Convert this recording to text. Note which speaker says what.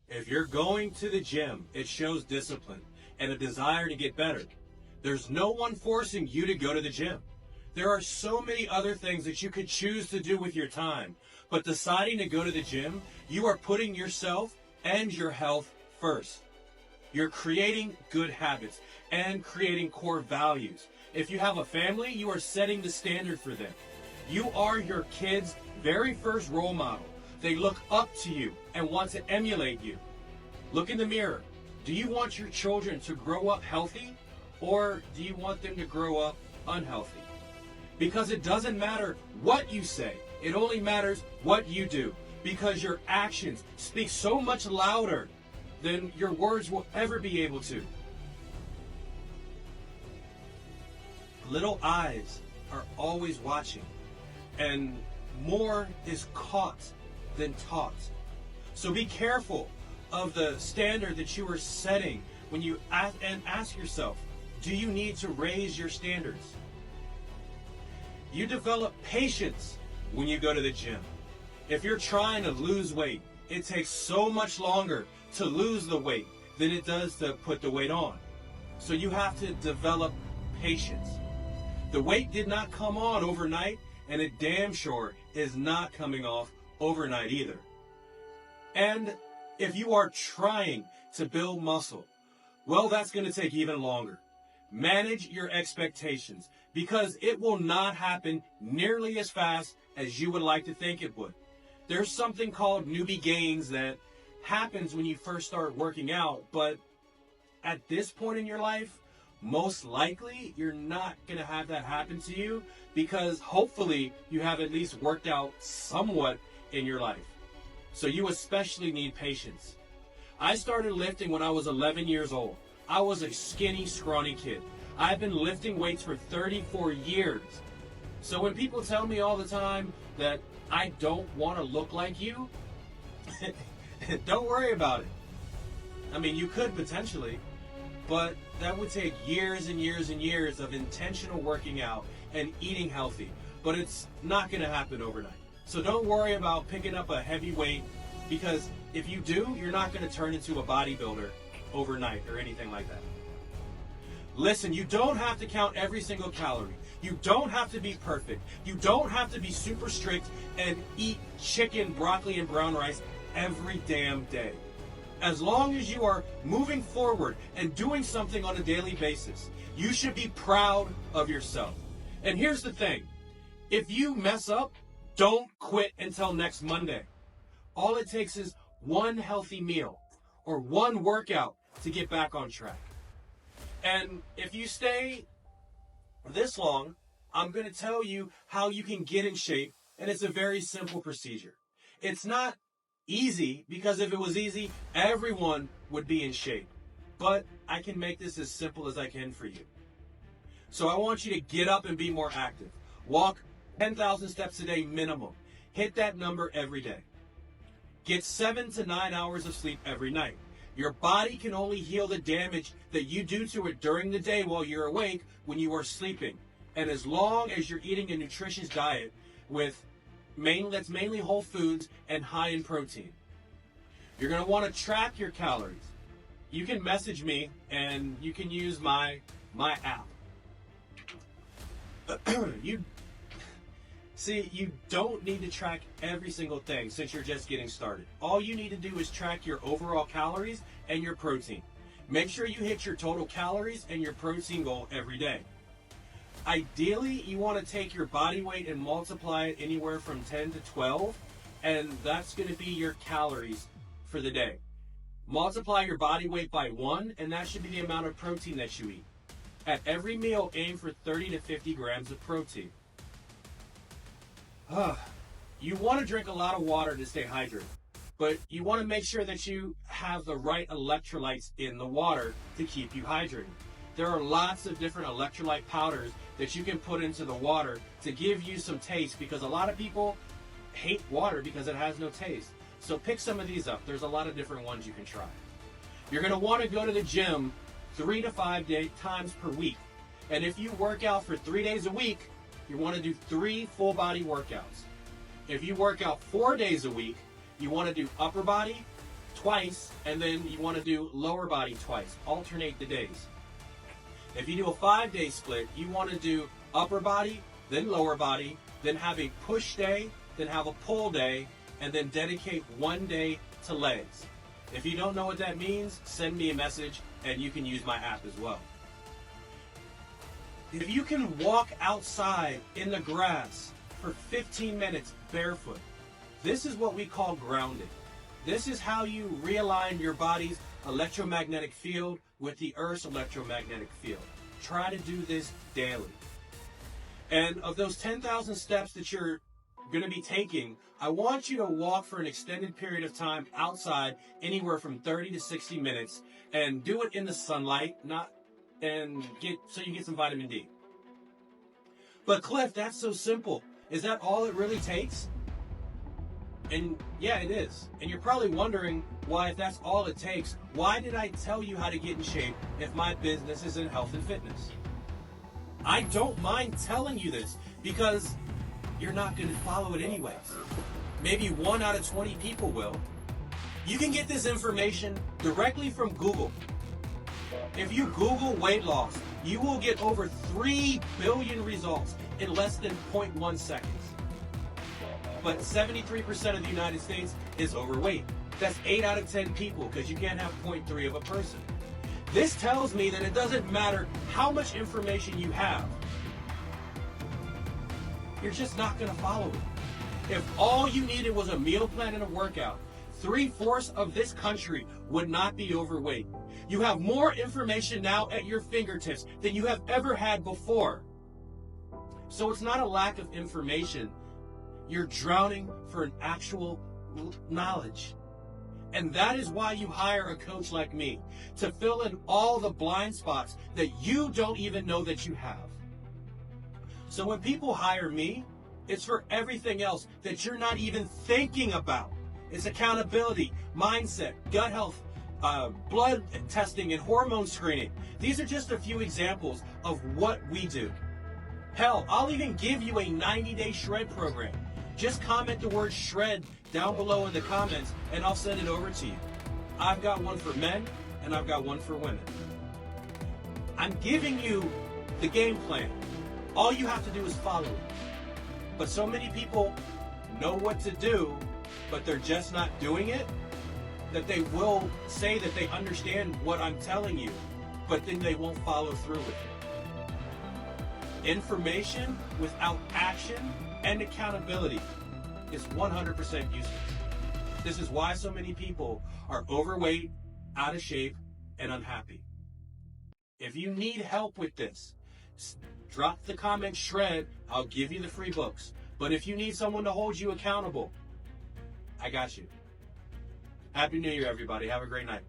Speaker 1: If you're going to the gym, it shows discipline and a desire to get better. There's no one forcing you to go to the gym. There are so many other things that you could choose to do with your time, but deciding to go to the gym, you are putting yourself and your health first. You're creating good habits and creating core values. If you have a family, you are setting the standard for them. You are your kids' very first role model. They look up to you and want to emulate you. Look in the mirror. Do you want your children to grow up healthy, or do you want them to grow up unhealthy? Because it doesn't matter what you say. It only matters what you do. Because your actions speak so much louder than your words will ever be able to. Little eyes are always watching, and more is caught than taught. So be careful of the standard that you are setting when you ask yourself, do you need to raise your standards? You develop patience when you go to the gym. If you're trying to lose weight, it takes so much longer to lose the weight than it does to put the weight on. So you have to develop patience. The weight did not come on overnight, and it damn sure is not coming off overnight either. And if you are trying to build muscle, well, that's going to take even longer. Manage your expectations, because it will not happen nearly as fast as you would like to think it would. There's something called newbie gains that happens when you first start working out, but at this point in your life, most likely you're not going to have that happen to you, because hopefully you have at least worked out somewhat in your life. So you especially need patience. I started lifting when I was 11 years old. I was a skinny, scrawny kid. I've been lifting weights for 34 years. So when people tell me all the time that I don't want to look like you, don't worry about it. I mean, you could potentially, but that would take years and years and years of intentional working out and eating healthy. But it's not going to happen overnight. So don't worry about picking up a heavy weight, because if you do, you're not going to turn into a bodybuilder overnight or anything like that. Listen, you don't have to count every single calorie. You don't have to be perfect. You don't have to be super strict and eat chicken, broccoli, and brown rice every damn day. As long as you are moving forward and doing something on a daily basis, you should be proud of yourself. And here's the thing. If you mess up, don't quit until next Monday. All it takes is one healthy meal or one workout to get back on track. And if you stay this long, I'm going to tell you how you can get in shape, and it's a very simple procedure. It's not easy, because if it was easy, everyone would be in shape. But I can make this as simple as I can for you. So I want you to get up and be more active. Walk 10,000 steps a day minimum. Hit that number every day. Get 7 to 9 hours of sleep every night. Your body can only heal the damage that you do to it during the day while you're awake when you are sleeping. And as long as you're eating a nutritious diet that's mainly whole foods and high in protein. You're going to want to track your calories. You can message me, and you can use my app. You don't need to track every single thing since you're just getting started. All you need to do is track your overall calories and your protein. Make sure you hit your total calories and your protein goal every day. Ideally, you want to take your body weight and multiply it anywhere from 10 to 12, and that's going to be your calories for the day. Multiply your body weight by 1, and that should be the amount of protein that you eat. At every meal, aim for 30 to 50 grams of protein. You want to drink a lot of water to stay hydrated, but you want to make sure that you have the right electrolytes in the water to keep you hydrated. There are lots of different electrolyte powders that you can put into the water to give you some taste, because a lot of people hate water because it has no taste. So pick some of these up. There's a lot of different ones you can try. You're going to want to go to the gym 3 to 5 times per week. And if you work out for 3 days a week, you want to do 3 full body workouts. If you work out 4 days a week, you want to do upper body, twice, and then you want to do lower body twice. Alternate the days. If you do a 5-day split, you want to do upper body, then lower body, then have a push day, then have a pull day, and then dedicate 1 day to legs. If you don't know what that means, send me a message and you can use my app as well. If you can walk outside in the grass for 15 minutes barefoot, this is what we call grounding. This is how you realign your body's electromagnetic field with the Earth's electromagnetic field. Try to do this daily. And of those 10,000 steps that you're going to be taking, I want you to walk for an extended period of time outside, anywhere from 30 to 60 minutes, and do it in the sunlight, so you get some vitamin D. But Cliff, that's so simple. Is that all it really takes? And yeah, it is. And you're probably wondering why, if that's all it takes, why did I tell you how to get in shape if my business is in health and fitness? I don't mind telling you this because you're not going to follow it anyways. Maybe 1 out of 20 people will. You can get this information directly from Google. If you Google weight loss, you will get over 3 billion results in less than 0.1 seconds. But 73% of the United States is overweight. That's 8 out of 10 people, because you can't have 0.3 of a person. This tells me that it doesn't matter how much information you have. You're just not going to follow it. If all you needed was a meal plan and a workout, 3/4 of this country would not be overweight. You have more information now at your fingertips than you have ever had before. So it's not a lack of information. You're drowning for an actual knowledge. And that is why you hire a coach like me, to fill in all the blind spots that you don't even know that you have. So when people hire me, it's for everything else that you're not even thinking about. It's accountability, mindset, gut health, blood testing, and hormone screening. These are just a few examples of what we do. Hell, I'll even give you a 90-day shred program. Just comment the word shred down below in the comments and I'll send it over to you. I've got one for men and I've got one for women. I'm giving you the game plan. All you have to do is follow it. But so many people know what to do, but they're just not doing it, that they will say that they understand what I'm telling you, but then they won't follow through with it. Information without action and accountability is 100% useless. This is why so many people are overweight, out of shape, and unhappy. If you need help with this, drop the comment shred. I'll give you the free books. But if you need someone to hold you accountable, I got you. Happy New Year, everybody. Have a great night.